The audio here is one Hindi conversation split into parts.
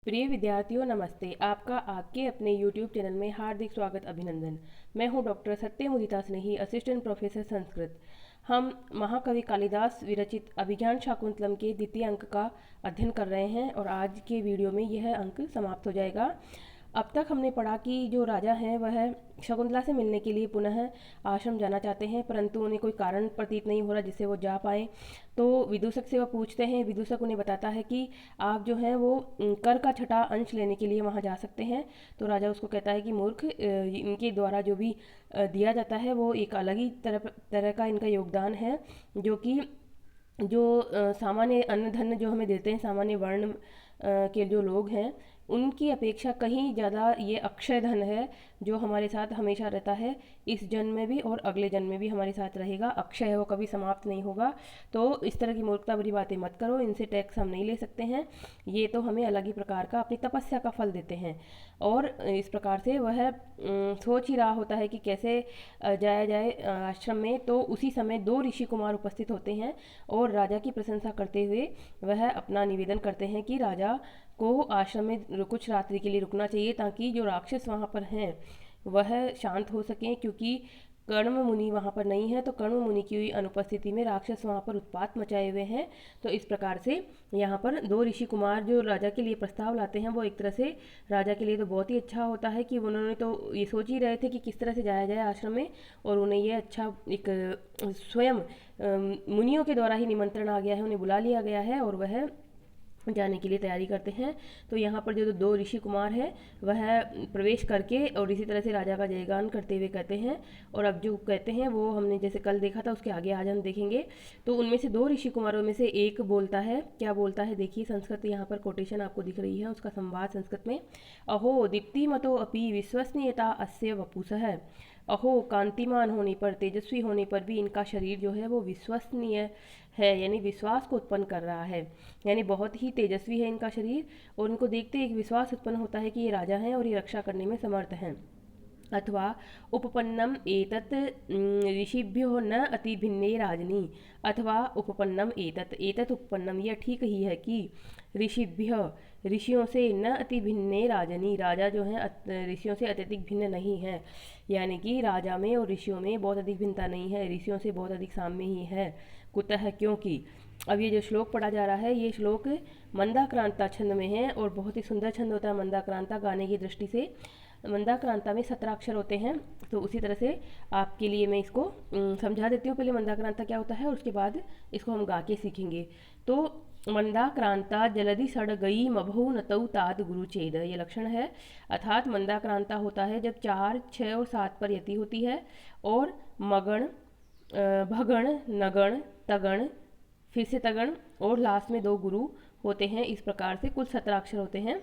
प्रिय विद्यार्थियों नमस्ते। आपका आपके अपने YouTube चैनल में हार्दिक स्वागत अभिनंदन। मैं हूं डॉक्टर सत्य मुदिता स्नेही, असिस्टेंट प्रोफेसर संस्कृत। हम महाकवि कालिदास विरचित अभिज्ञान शाकुंतलम के द्वितीय अंक का अध्ययन कर रहे हैं और आज के वीडियो में यह अंक समाप्त हो जाएगा। अब तक हमने पढ़ा कि जो राजा हैं वह शकुंतला से मिलने के लिए पुनः आश्रम जाना चाहते हैं, परंतु उन्हें कोई कारण प्रतीत नहीं हो रहा जिससे वो जा पाए। तो विदूषक से वह पूछते हैं। विदूषक उन्हें बताता है कि आप जो हैं वो कर का छठा अंश लेने के लिए वहाँ जा सकते हैं। तो राजा उसको कहता है कि मूर्ख, इनके द्वारा जो भी दिया जाता है वो एक अलग ही तरह का इनका योगदान है, जो कि सामान्य अन्न धन जो हमें देते हैं, सामान्य वर्ण के जो लोग हैं उनकी अपेक्षा कहीं ज़्यादा ये अक्षय धन है जो हमारे साथ हमेशा रहता है। इस जन्म में भी और अगले जन्म में भी हमारे साथ रहेगा। अक्षय है, वो कभी समाप्त नहीं होगा। तो इस तरह की मूर्खता भरी बातें मत करो, इनसे टैक्स हम नहीं ले सकते हैं। ये तो हमें अलग ही प्रकार का अपनी तपस्या का फल देते हैं। और इस प्रकार से वह सोच ही रहा होता है कि कैसे जाया जाए आश्रम में। तो उसी समय दो ऋषि कुमार उपस्थित होते हैं और राजा की प्रशंसा करते हुए वह अपना निवेदन करते हैं कि राजा को आश्रम में कुछ रात्रि के लिए रुकना चाहिए ताकि जो राक्षस वहाँ पर हैं वह शांत हो सकें, क्योंकि कर्म मुनि वहाँ पर नहीं है। तो कर्म मुनि की अनुपस्थिति में राक्षस वहाँ पर उत्पात मचाए हुए हैं। तो इस प्रकार से यहाँ पर दो ऋषि कुमार जो राजा के लिए प्रस्ताव लाते हैं वो एक तरह से राजा के लिए तो बहुत ही अच्छा होता है कि उन्होंने तो ये सोच ही रहे थे कि किस तरह से जाया जाए आश्रम में, और उन्हें ये अच्छा एक स्वयं मुनियों के द्वारा ही निमंत्रण आ गया है, उन्हें बुला लिया गया है और वह जाने के लिए तैयारी करते हैं। तो यहाँ पर जो दो ऋषि कुमार हैं वह प्रवेश करके और इसी तरह से राजा का जयगान करते हुए कहते हैं। और अब जो कहते हैं वो हमने जैसे कल देखा था उसके आगे आज हम देखेंगे। तो उनमें से दो ऋषि कुमारों में से एक बोलता है, क्या बोलता है देखिए, संस्कृत यहाँ पर कोटेशन आपको दिख रही है उसका संवाद संस्कृत में। अहो दीप्तिमतो अपि विश्वसनीयता अस्य वपुषः। अहो, कांतिमान होने पर, तेजस्वी होने पर भी इनका शरीर जो है वो विश्वसनीय है, यानी विश्वास को उत्पन्न कर रहा है, यानी बहुत ही तेजस्वी है इनका शरीर। और इनको देखते एक विश्वास उत्पन्न होता है कि ये राजा हैं और ये रक्षा करने में समर्थ हैं। अथवा उपपन्नम एतत् ऋषिभ्यो न अति भिन्ने राजनी। अथवा उपपन्नम एतत् उपपन्नम, यह ठीक ही है कि ऋषिभ्य ऋषियों से न अति भिन्ने राजनी, राजा जो है ऋषियों से अत्यधिक भिन्न नहीं है, यानी कि राजा में और ऋषियों में बहुत अधिक भिन्नता नहीं है, ऋषियों से बहुत अधिक साम्य ही है। कुतः, क्योंकि अब ये जो श्लोक पढ़ा जा रहा है ये श्लोक मंदाक्रांता छंद में है और बहुत ही सुंदर छंद होता है मंदाक्रांता गाने की दृष्टि से। मंदाक्रांता में 17 अक्षर होते हैं। तो उसी तरह से आपके लिए मैं इसको समझा देती हूँ। पहले मंदाक्रांता क्या होता है और उसके बाद इसको हम गा के सीखेंगे। तो मंदाक्रांता जलधि सड़ गई मभु नतौ तात गुरुचेद, ये लक्षण है। अर्थात मंदाक्रांता होता है जब 4, 6 और 7 पर यति होती है और मगण, भगण, नगण, तगण, फिर से तगण और लास्ट में 2 गुरु होते हैं। इस प्रकार से कुल 17 अक्षर होते हैं।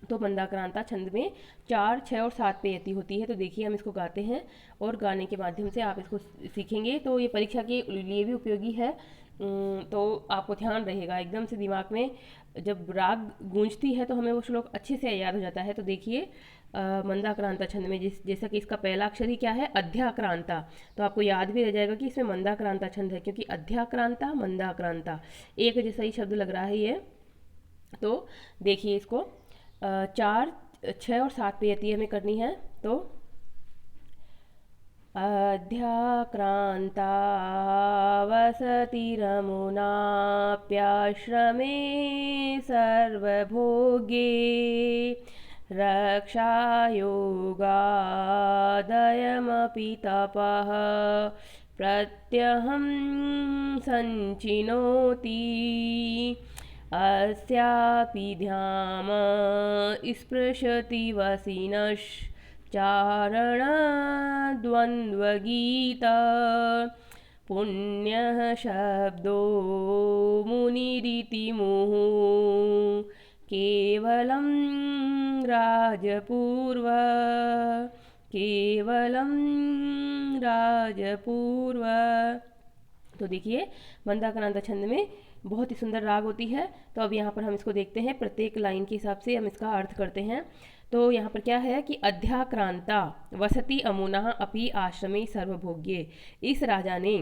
तो मंदाक्रांता छंद में 4, 6 और 7 पे यति होती है। तो देखिए हम इसको गाते हैं और गाने के माध्यम से आप इसको सीखेंगे। तो ये परीक्षा के लिए भी उपयोगी है। तो आपको ध्यान रहेगा एकदम से दिमाग में, जब राग गूंजती है तो हमें वो श्लोक अच्छे से याद हो जाता है। तो देखिए मंदाक्रांता छंद में जैसा कि इसका पहला अक्षर ही क्या है, अध्याक्रांता, तो आपको याद भी रह जाएगा कि इसमें मंदाक्रांता छंद है, क्योंकि अध्याक्रांता मंदाक्रांता एक जैसा ही शब्द लग रहा है ये। तो देखिए इसको 4, 6 और 7 पे यति हमें करनी है। तो अध्याक्रांता वसतिरमुनाप्याश्रमे सर्वभोगे रक्षायोगादयमपि तपः प्रत्यहं सञ्चिनोति। अस्यापि ध्याम स्पृशति वसिनश्चारणद्वन्द्वगीत पुण्यः शब्दो मुनिरिति मुहुः केवलं राजपूर्व, केवलं राजपूर्व। तो देखिए मंदाक्रांता छंद में बहुत ही सुंदर राग होती है। तो अब यहाँ पर हम इसको देखते हैं, प्रत्येक लाइन के हिसाब से हम इसका अर्थ करते हैं। तो यहाँ पर क्या है कि अध्याक्रांता वसति अमुना अपि आश्रमे सर्वभोग्ये, इस राजा ने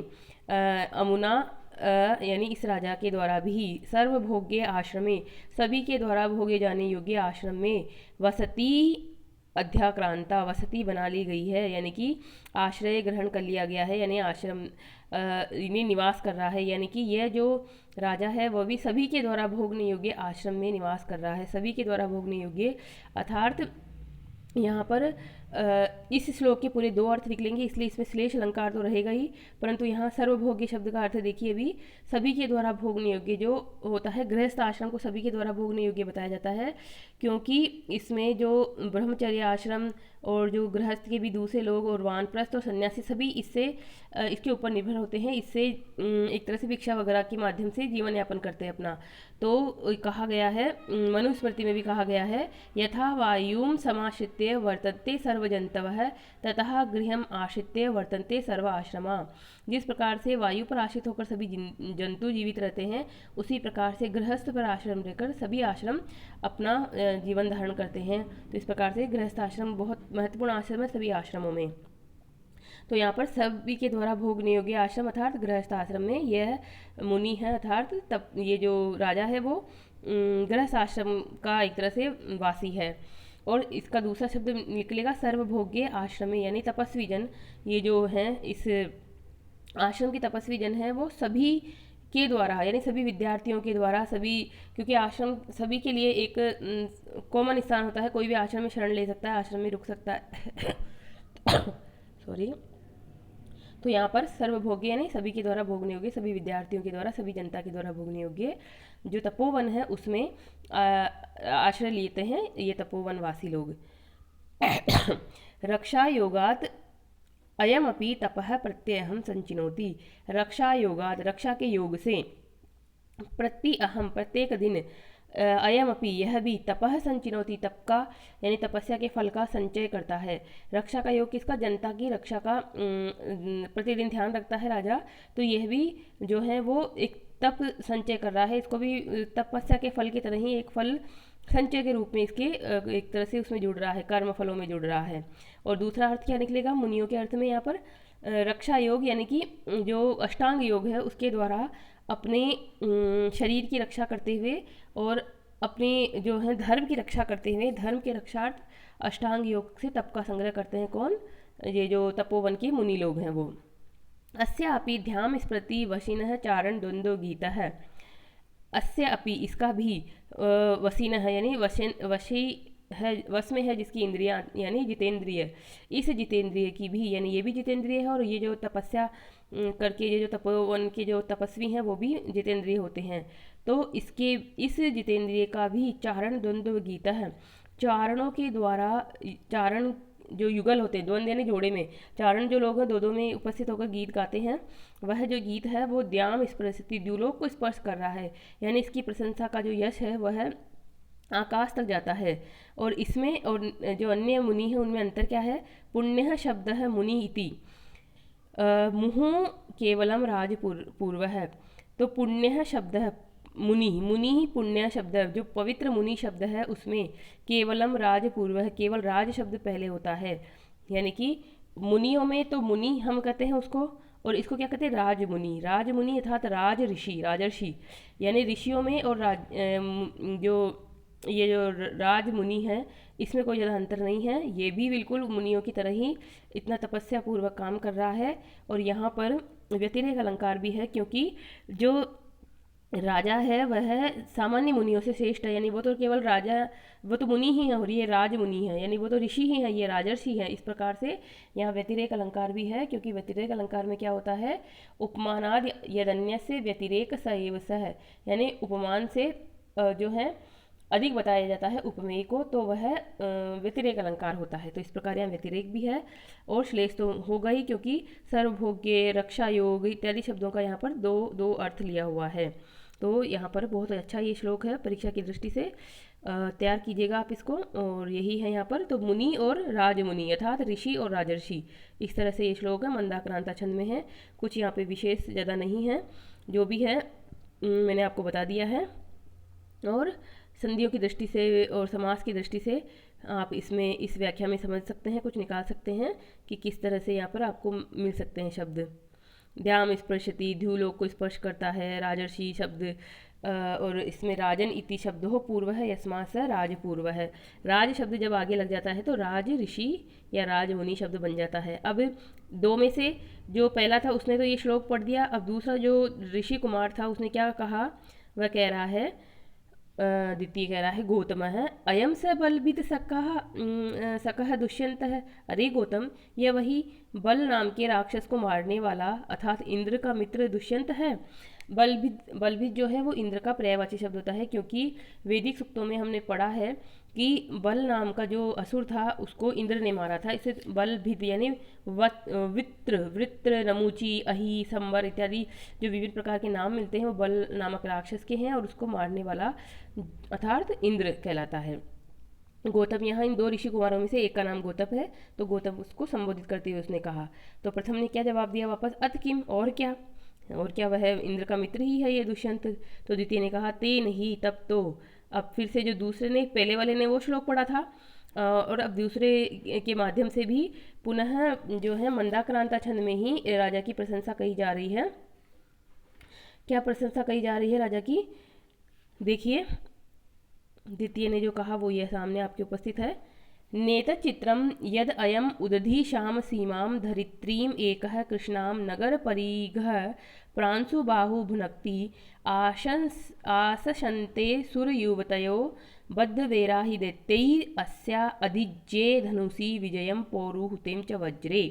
अमुना यानी इस राजा के द्वारा भी सर्वभोग्य आश्रमे, सभी के द्वारा भोगे जाने योग्य आश्रम में वसति अध्याक्रांता, वसति बना ली गई है, यानी कि आश्रय ग्रहण कर लिया गया है, यानी आश्रम इन्हें निवास कर रहा है। यानी कि यह जो राजा है वह भी सभी के द्वारा भोगने योग्य आश्रम में निवास कर रहा है, सभी के द्वारा भोगने योग्य। अर्थात यहाँ पर इस श्लोक के पूरे 2 अर्थ निकलेंगे, इसलिए इसमें श्लेष अलंकार तो रहेगा ही, परंतु यहाँ सर्वभोग्य शब्द का अर्थ देखिए अभी सभी के द्वारा भोगने योग्य जो होता है, गृहस्थ आश्रम को सभी के द्वारा भोगने योग्य बताया जाता है, क्योंकि इसमें जो ब्रह्मचर्य आश्रम और जो गृहस्थ के भी दूसरे लोग और वानप्रस्थ और सन्यासी सभी इससे इसके ऊपर निर्भर होते हैं, इससे एक तरह से भिक्षा वगैरह के माध्यम से जीवन यापन करते हैं अपना। तो कहा गया है, मनुस्मृति में भी कहा गया है, यथा वायुम समाश्रित्य वर्तन्ते सर्वजंतवः ततः गृहम आश्रित्य वर्तन्ते सर्व आश्रमा। जिस प्रकार से वायु पर आश्रित होकर सभी जंतु जीवित रहते हैं, उसी प्रकार से गृहस्थ पर आश्रम रहकर सभी आश्रम अपना जीवन धारण करते हैं। तो इस प्रकार से गृहस्थ आश्रम बहुत महत्वपूर्ण आश्रम है सभी आश्रमों में। तो यहाँ पर सभी के द्वारा भोगने योग्य आश्रम अर्थात गृहस्थ आश्रम में यह मुनि है, अर्थात तब ये जो राजा है वो गृहस्थ आश्रम का एक तरह से वासी है। और इसका दूसरा शब्द निकलेगा सर्वभोग्य आश्रम में, यानी तपस्वी जन। ये जो है इस आश्रम की तपस्वी जन है वो सभी के द्वारा, यानी सभी विद्यार्थियों के द्वारा, सभी, क्योंकि आश्रम सभी के लिए एक कॉमन स्थान होता है, कोई भी आश्रम में शरण ले सकता है, आश्रम में रुक सकता है सॉरी। तो यहाँ पर सर्वभोग्य यानी सभी के द्वारा भोगने योग्य, सभी विद्यार्थियों के द्वारा, सभी जनता के द्वारा भोगने योग्य जो तपोवन है उसमें आश्रय लेते हैं ये तपोवन वासी लोग। रक्षा योगात अयमपि तपः प्रत्यहम संचिनोति। रक्षा योगात, रक्षा के योग से, प्रत्यहम प्रत्येक दिन, अयमपि यह भी, तपः संचिनोति तप का यानी तपस्या के फल का संचय करता है। रक्षा का योग किसका? जनता की रक्षा का प्रतिदिन ध्यान रखता है राजा, तो यह भी जो है वो एक तप संचय कर रहा है, इसको भी तपस्या के फल की तरह ही एक फल संचय के रूप में इसके एक तरह से उसमें जुड़ रहा है, कर्म फलों में जुड़ रहा है। और दूसरा अर्थ क्या निकलेगा मुनियों के अर्थ में यहाँ पर? रक्षा योग यानी कि जो अष्टांग योग है उसके द्वारा अपने शरीर की रक्षा करते हुए और अपने जो है धर्म की रक्षा करते हुए, धर्म के रक्षार्थ अष्टांग योग से तप का संग्रह करते हैं। कौन? ये जो तपोवन के मुनि लोग हैं वो। अस्य अपि ध्यान स्मृति वशिनः चारण द्वंद्व गीता है। अस्य अपि इसका भी, वसीनः यानी वशी है, वश में है जिसकी इंद्रियां, यानी जितेंद्रिय। इस जितेंद्रिय की भी, यानी ये भी जितेंद्रिय है, और ये जो तपस्या करके ये जो तपोवन के जो तपस्वी हैं वो भी जितेंद्रिय होते हैं। तो इसके इस जितेंद्रिय का भी चारण द्वंद्व गीता है। चारणों के द्वारा, चारण जो युगल होते हैं, द्वंद्व यानी जोड़े में, चारण जो लोग हैं दो दो में उपस्थित होकर गीत गाते हैं, वह जो गीत है वो द्याम स्पर्शति, द्युलोक को स्पर्श कर रहा है, यानी इसकी प्रशंसा का जो यश है वह आकाश तक जाता है। और इसमें और जो अन्य मुनि है उनमें अंतर क्या है? पुण्य शब्द है मुनि इति, मुहुः केवलम राजपूर्व है। तो पुण्य शब्द है मुनि, मुनि ही पुण्य शब्द है, जो पवित्र मुनि शब्द है उसमें केवलम राजपूर्व है, केवल राज शब्द पहले होता है। यानी कि मुनियों में तो मुनि हम कहते हैं उसको, और इसको क्या कहते हैं? राजमुनि। राजमुनि अर्थात राज ऋषि, राजर्षि, यानी ऋषियों में और जो ये जो राजमुनि है इसमें कोई ज़्यादा अंतर नहीं है, ये भी बिल्कुल मुनियों की तरह ही इतना तपस्या पूर्वक काम कर रहा है। और यहाँ पर व्यतिरेक अलंकार भी है, क्योंकि जो राजा है वह सामान्य मुनियों से श्रेष्ठ है, यानी वो तो केवल राजा, वो तो मुनि ही है और ये राजमुनि है, यानी वो तो ऋषि ही है, ये राजर्षि है। इस प्रकार से यहाँ व्यतिरेक अलंकार भी है, क्योंकि व्यतिरेक अलंकार में क्या होता है? उपमानाद यदन्य से व्यतिरेक स एव सह, यानी उपमान से जो है अधिक बताया जाता है उपमेय को, तो वह व्यतिरेक अलंकार होता है। तो इस प्रकार यहाँ व्यतिरेक भी है और श्लेष तो होगा ही, क्योंकि सर्वभोग्य, रक्षा योग इत्यादि शब्दों का यहाँ पर दो अर्थ लिया हुआ है। तो यहाँ पर बहुत अच्छा ये श्लोक है, परीक्षा की दृष्टि से तैयार कीजिएगा आप इसको। और यही है यहाँ पर, तो मुनि और राजमुनि अर्थात ऋषि और राजर्षि, इस तरह से ये श्लोक है, मंदाक्रांता छंद में है। कुछ यहाँ पे विशेष ज़्यादा नहीं है, जो भी है मैंने आपको बता दिया है। और संधियों की दृष्टि से और समास की दृष्टि से आप इसमें इस व्याख्या में समझ सकते हैं, कुछ निकाल सकते हैं कि किस तरह से यहाँ पर आपको मिल सकते हैं शब्द। द्याम स्पर्शति, ध्युलोक को स्पर्श करता है। राजर्षि शब्द और इसमें राजन इति शब्द हो पूर्व है, यस्मात् स राजपूर्व है। राज शब्द जब आगे लग जाता है तो राज ऋषि या राजमुनि शब्द बन जाता है। अब दो में से जो पहला था उसने तो ये श्लोक पढ़ दिया। अब दूसरा जो ऋषि कुमार था उसने क्या कहा, वह कह रहा है, द्वितीय कह रहा है गौतम है, अयम स बलविद सकह दुष्यंत है। अरे गौतम, यह वही बल नाम के राक्षस को मारने वाला अर्थात इंद्र का मित्र दुष्यंत है। बलभिद जो है वो इंद्र का पर्यायवाची शब्द होता है, क्योंकि वैदिक सूक्तों में हमने पढ़ा है कि बल नाम का जो असुर था उसको इंद्र ने मारा था। इसे बलभिद यानी वृत्र, नमूची, अहि, संवर इत्यादि जो विभिन्न प्रकार के नाम मिलते हैं वो बल नामक राक्षस के हैं, और उसको मारने वाला अर्थात इंद्र कहलाता है। गौतम, यहाँ इन दो ऋषि कुमारों में से एक का नाम गौतम है, तो गौतम उसको संबोधित करते हुए उसने कहा। तो प्रथम ने क्या जवाब दिया वापस, अत किम, और क्या, और क्या, वह इंद्र का मित्र ही है ये दुष्यंत। तो द्वितीय ने कहा, ते नहीं, तब तो। अब फिर से जो दूसरे ने, पहले वाले ने वो श्लोक पढ़ा था और अब दूसरे के माध्यम से भी पुनः जो है मंदाक्रांता छंद में ही राजा की प्रशंसा कही जा रही है। क्या प्रशंसा कही जा रही है राजा की, देखिए द्वितीय ने जो कहा वो यह सामने आपके उपस्थित है। नेतचित्रम यद अयम उदधि श्याम सीमां धरित्रीम एकः कृष्णाम नगर परिघः प्रांशुबाहु भुनक्ति आशंते सुरयुवतयो बद्धवेरा हि दैत्यैः अस्या अधिज्ये धनुषि विजयम पौरुहुतेम च वज्रे।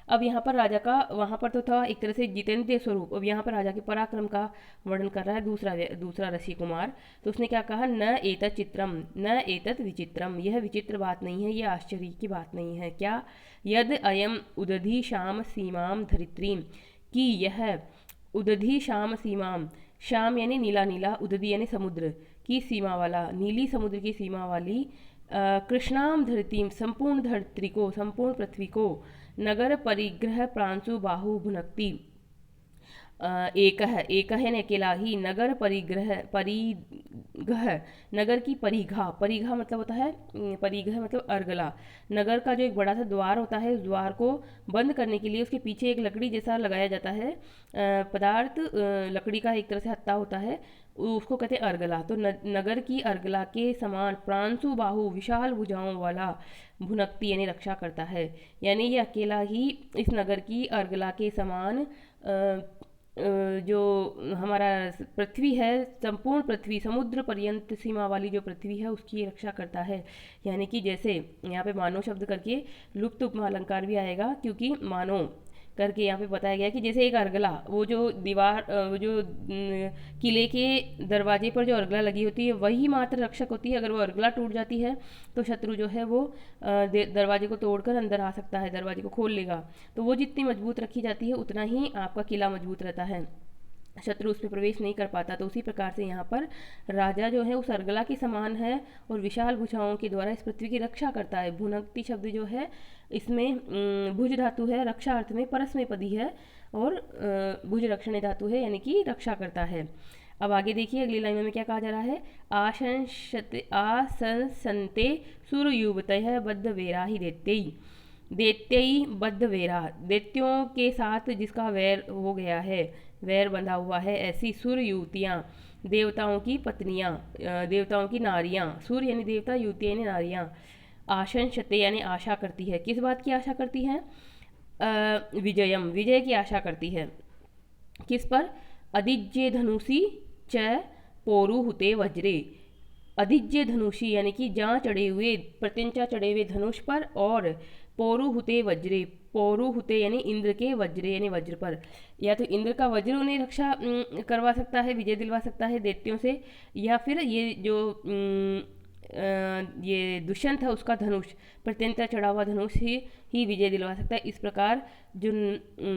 अब यहाँ पर राजा का, वहाँ पर तो था एक तरह से जितेंद्र स्वरूप, अब यहाँ पर राजा के पराक्रम का वर्णन कर रहा है दूसरा ऋषि कुमार। तो उसने क्या कहा, न एतत् चित्रम न एतत् विचित्रम, यह विचित्र बात नहीं है, यह आश्चर्य की बात नहीं है। क्या, यद अयम उदधि श्याम सीमाम धरित्रीम, कि यह उदधि श्याम सीमाम, श्याम यानी नीला नीला, उदधि यानी समुद्र की सीमा वाला, नीली समुद्र की सीमा वाली, कृष्णाम धरतीम संपूर्ण धरती को, संपूर्ण पृथ्वी को, नगर परिग्रह प्रांशु बाहु भुनक्ति, एक है न अकेला ही, नगर परिग्रह नगर की परिघा मतलब होता है, परिघ मतलब अर्गला, नगर का जो एक बड़ा सा द्वार होता है, उस द्वार को बंद करने के लिए उसके पीछे एक लकड़ी जैसा लगाया जाता है पदार्थ, लकड़ी का एक तरह से हत्था होता है, उसको कहते हैं अर्गला। तो नगर की अर्गला के समान प्रांशु बाहु विशाल भुजाओं वाला भुनक्ति यानी रक्षा करता है, यानी ये अकेला ही इस नगर की अर्गला के समान जो हमारा पृथ्वी है, संपूर्ण पृथ्वी, समुद्र पर्यंत सीमा वाली जो पृथ्वी है उसकी रक्षा करता है। यानी कि जैसे यहाँ पे मानव शब्द करके लुप्त उपमा अलंकार भी आएगा, क्योंकि मानव करके यहाँ पे बताया गया कि जैसे एक अर्गला, वो जो दीवार, वो जो किले के दरवाजे पर जो अर्गला लगी होती है वही मात्र रक्षक होती है। अगर वो अर्गला टूट जाती है तो शत्रु जो है वो दरवाजे को तोड़कर अंदर आ सकता है, दरवाजे को खोल लेगा। तो वो जितनी मजबूत रखी जाती है उतना ही आपका किला मजबूत रहता है, शत्रु उस पर प्रवेश नहीं कर पाता। तो उसी प्रकार से यहाँ पर राजा जो है उस अर्गला के समान है और विशाल भुजाओं के द्वारा इस पृथ्वी की रक्षा करता है। भुनक्ति शब्द जो है इसमें भुज धातु है, रक्षा अर्थ में परस्मै पदी है, और भुज रक्षण धातु है, यानी कि रक्षा करता है। अब आगे देखिए अगली लाइन में क्या कहा जा रहा है, आशंसते सुरयुवतयः बद्धवेरा हि दैत्यैः, दैत्ययी बद्धवेरा, दैत्यों के साथ जिसका वैर हो गया है, वैर बंधा हुआ है, ऐसी सुर युवतियाँ, देवताओं की पत्नियाँ, देवताओं की नारियाँ, सुर यानी देवता, युवतियाँ यानी नारियाँ, आशंसते यानी आशा करती है। किस बात की आशा करती है, विजयम, विजय की आशा करती है। किस पर, अधिज्य धनुषी च पौरुहुते वज्रे, अधिज्य धनुषी यानी कि जहाँ चढ़े हुए, प्रत्यंचा चढ़े हुए धनुष पर, और पौरुहुते वज्रे, पौरुहुते यानी इंद्र के वज्रे यानी वज्र पर, या तो इंद्र का वज्र उन्हें रक्षा करवा सकता है, विजय दिलवा सकता है दैत्यों से, या फिर ये जो ये दुष्यंत है उसका धनुष, प्रत्यंता चढ़ा हुआ धनुष ही विजय दिलवा सकता है। इस प्रकार जो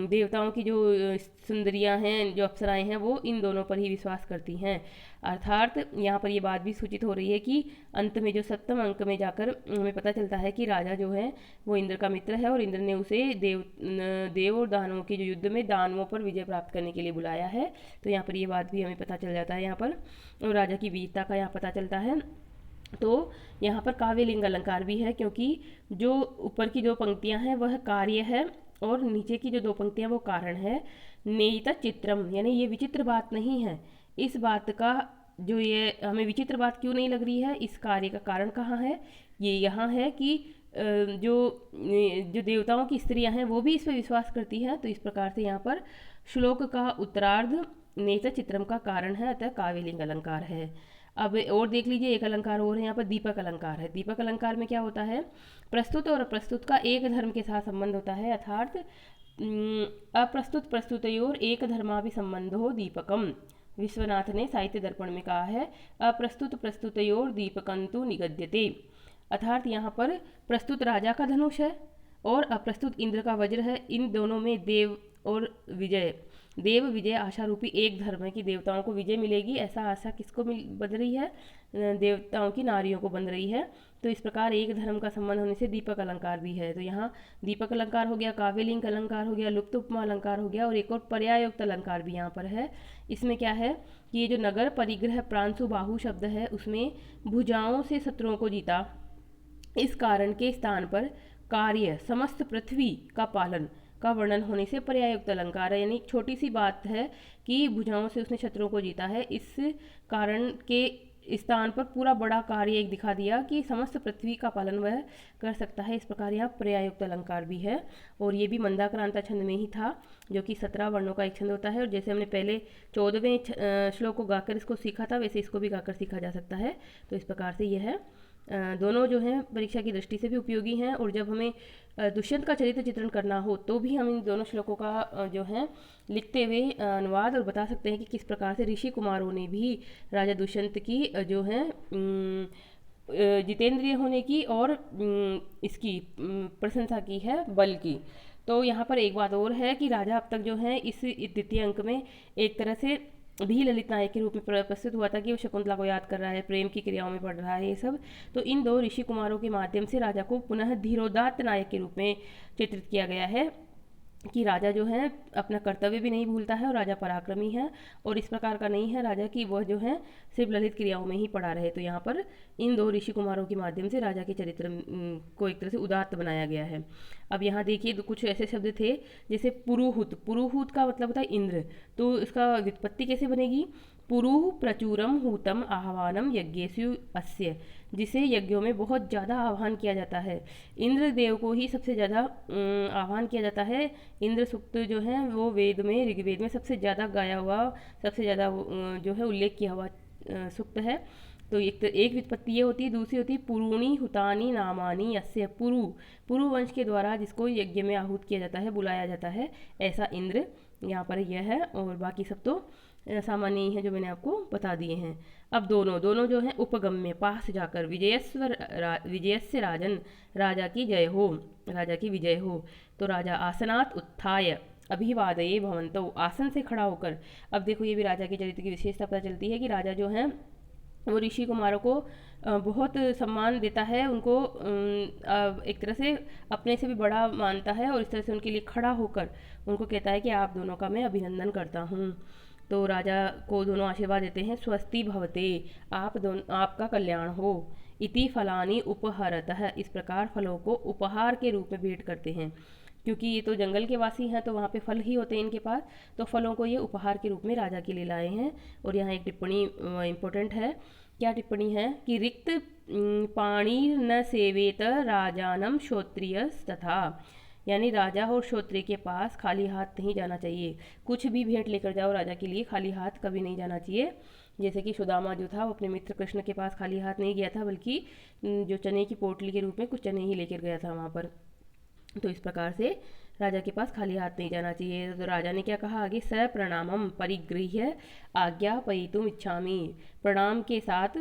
देवताओं की जो सुंदरियां हैं, जो अप्सराएं हैं, वो इन दोनों पर ही विश्वास करती हैं। अर्थात यहाँ पर ये बात भी सूचित हो रही है कि अंत में जो 7वें अंक में जाकर हमें पता चलता है कि राजा जो है वो इंद्र का मित्र है, और इंद्र ने उसे देव और दानवों के जो युद्ध में दानवों पर विजय प्राप्त करने के लिए बुलाया है। तो यहाँ पर ये बात भी हमें पता चल जाता है यहाँ पर, और राजा की वीरता का यहाँ पता चलता है। तो यहाँ पर काव्यलिंग अलंकार भी है, क्योंकि जो ऊपर की जो पंक्तियाँ हैं वह कार्य है और नीचे की जो 2 पंक्तियां वो कारण है। नेयित चित्रम, यानी ये विचित्र बात नहीं है। इस बात का जो ये हमें विचित्र बात क्यों नहीं लग रही है, इस कार्य का कारण कहाँ है, ये यहाँ है कि जो देवताओं की स्त्रियां हैं वो भी इस पर विश्वास करती हैं। तो इस प्रकार से यहाँ पर श्लोक का उत्तरार्ध नेत्र चित्रम का कारण है, अतः काव्यलिंग अलंकार है। अब और देख लीजिए, एक अलंकार और है यहाँ पर, दीपक अलंकार है। दीपक अलंकार में क्या होता है, प्रस्तुत और अप्रस्तुत का एक धर्म के साथ संबंध होता है, अर्थात अप्रस्तुत प्रस्तुतयोर एक धर्माभिसंबंधो दीपकम। विश्वनाथ ने साहित्य दर्पण में कहा है, अप्रस्तुत प्रस्तुतयोर दीपकंतु निगद्यते। अर्थात यहाँ पर प्रस्तुत राजा का धनुष है और अप्रस्तुत इंद्र का वज्र है। इन दोनों में देव और विजय, देव विजय आशा रूपी एक धर्म है कि देवताओं को विजय मिलेगी। ऐसा आशा किसको बन रही है, देवताओं की नारियों को बन रही है। तो इस प्रकार एक धर्म का संबंध होने से दीपक अलंकार भी है। तो यहाँ दीपक अलंकार हो गया, काव्यलिंग अलंकार हो गया, लुप्त उपमा अलंकार हो गया, और एक और पर्यायोक्त अलंकार भी यहाँ पर है। इसमें क्या है कि ये जो नगर परिग्रह प्रांशु बाहु शब्द है, उसमें भुजाओं से शत्रुओं को जीता, इस कारण के स्थान पर कार्य समस्त पृथ्वी का पालन का वर्णन होने से पर्याययुक्त अलंकार है। यानी एक छोटी सी बात है कि भुजाओं से उसने शत्रुओं को जीता है, इस कारण के स्थान पर पूरा बड़ा कार्य एक दिखा दिया कि समस्त पृथ्वी का पालन वह कर सकता है। इस प्रकार यहाँ पर्याययुक्त अलंकार भी है, और ये भी मंदाक्रांता छंद में ही था, जो कि 17 वर्णों का एक छंद होता है। और जैसे हमने पहले 14वें श्लोक को गाकर इसको सीखा था, वैसे इसको भी गाकर सीखा जा सकता है। तो इस प्रकार से यह है, दोनों जो हैं परीक्षा की दृष्टि से भी उपयोगी हैं, और जब हमें दुष्यंत का चरित्र चित्रण करना हो तो भी हम इन दोनों श्लोकों का जो है लिखते हुए अनुवाद और बता सकते हैं कि किस प्रकार से ऋषि कुमारों ने भी राजा दुष्यंत की जो है जितेंद्रिय होने की और इसकी प्रशंसा की है, बल की। तो यहाँ पर एक बात और है कि राजा अब तक जो है इस द्वितीय अंक में एक तरह से भी ललित नायक के रूप में प्रस्तुत हुआ था कि वो शकुंतला को याद कर रहा है, प्रेम की क्रियाओं में पड़ रहा है, ये सब। तो इन 2 ऋषि कुमारों के माध्यम से राजा को पुनः धीरोदात्त नायक के रूप में चित्रित किया गया है कि राजा जो है अपना कर्तव्य भी नहीं भूलता है और राजा पराक्रमी है, और इस प्रकार का नहीं है राजा की वह जो है सिर्फ ललित क्रियाओं में ही पड़ा रहे। तो यहाँ पर इन 2 ऋषि कुमारों के माध्यम से राजा के चरित्र को एक तरह से उदात्त बनाया गया है। अब यहाँ देखिए कुछ ऐसे शब्द थे जैसे पुरुहूत। पुरुहूत का मतलब होता है इंद्र, तो इसका व्युत्पत्ति कैसे बनेगी, पुरुह प्रचुरम हूतम आह्वानम यज्ञेषु अस्य, जिसे यज्ञों में बहुत ज़्यादा आह्वान किया जाता है। इंद्र देव को ही सबसे ज़्यादा आह्वान किया जाता है। इंद्र सूक्त जो है वो वेद में, ऋग्वेद में सबसे ज़्यादा गाया हुआ, सबसे ज़्यादा जो है उल्लेख किया हुआ सूक्त है। तो एक व्युत्पत्ति ये होती है, दूसरी होती है पुरूणी हुतानी नामानी यस्य। पुरु वंश के द्वारा जिसको यज्ञ में आहूत किया जाता है, बुलाया जाता है, ऐसा इंद्र यहाँ पर यह है, और बाकी सब तो सामान्य ही है जो मैंने आपको बता दिए हैं। अब दोनों जो है उपगम्य, पास जाकर, विजयस्य राजन, राजा की जय हो, राजा की विजय हो। तो राजा आसनात् उत्थाय अभिवादये भवन्तौ, आसन से खड़ा होकर। अब देखो ये भी राजा के चरित्र की विशेषता पता चलती है कि राजा जो है वो ऋषि कुमारों को बहुत सम्मान देता है, उनको एक तरह से अपने से भी बड़ा मानता है, और इस तरह से उनके लिए खड़ा होकर उनको कहता है कि आप दोनों का मैं अभिनंदन करता हूँ। तो राजा को दोनों आशीर्वाद देते हैं, स्वस्ति भवते, आपका कल्याण हो, इति फलानि उपहरतः, इस प्रकार फलों को उपहार के रूप में भेंट करते हैं। क्योंकि ये तो जंगल के वासी हैं तो वहाँ पे फल ही होते हैं इनके पास, तो फलों को ये उपहार के रूप में राजा के लिए लाए हैं। और यहाँ एक टिप्पणी इम्पोर्टेंट है, क्या टिप्पणी है कि रिक्त पाणी न सेवेत राजानम क्षोत्रिय तथा, यानी राजा और क्षोत्रिय के पास खाली हाथ नहीं जाना चाहिए। कुछ भी भेंट लेकर जाओ राजा के लिए, खाली हाथ कभी नहीं जाना चाहिए। जैसे कि सुदामा जो था वो अपने मित्र कृष्ण के पास खाली हाथ नहीं गया था, बल्कि जो चने की पोटली के रूप में कुछ चने ही लेकर गया था वहाँ पर। तो इस प्रकार से राजा के पास खाली हाथ नहीं जाना चाहिए। तो राजा ने क्या कहा आगे, स प्रणामम परिगृह्य आज्ञापयितुम इच्छामि, प्रणाम के साथ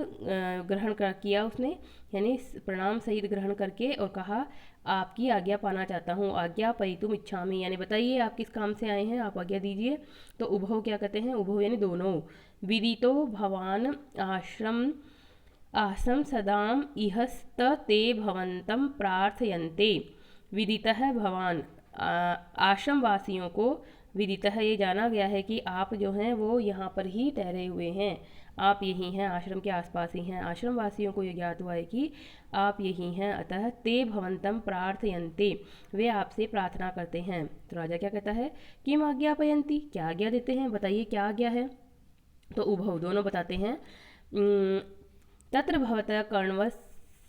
ग्रहण किया उसने, यानी प्रणाम सहित ग्रहण करके और कहा आपकी आज्ञा पाना चाहता हूँ, आज्ञापयितुम इच्छामि, यानी बताइए आप किस काम से आए हैं, आप आज्ञा दीजिए। तो उभौ क्या कहते हैं, उभौ यानी दोनों। विदितो भवान आसम सदाम इहस्त ते भवंतम प्रार्थयन्ते। विदितः भवान, आश्रम वासियों को विदितः ये जाना गया है कि आप जो हैं वो यहाँ पर ही ठहरे हुए हैं। आप यही हैं, आश्रम के आसपास ही हैं। आश्रम वासियों को यह ज्ञात हुआ है कि आप यही हैं, अतः ते भवंतम प्रार्थयन्ते, वे आपसे प्रार्थना करते हैं। तो राजा क्या कहता है, किम आज्ञापयन्ति, क्या आज्ञा देते हैं, बताइए क्या आज्ञा है। तो उभौ, दोनों बताते हैं। तत्र भवतः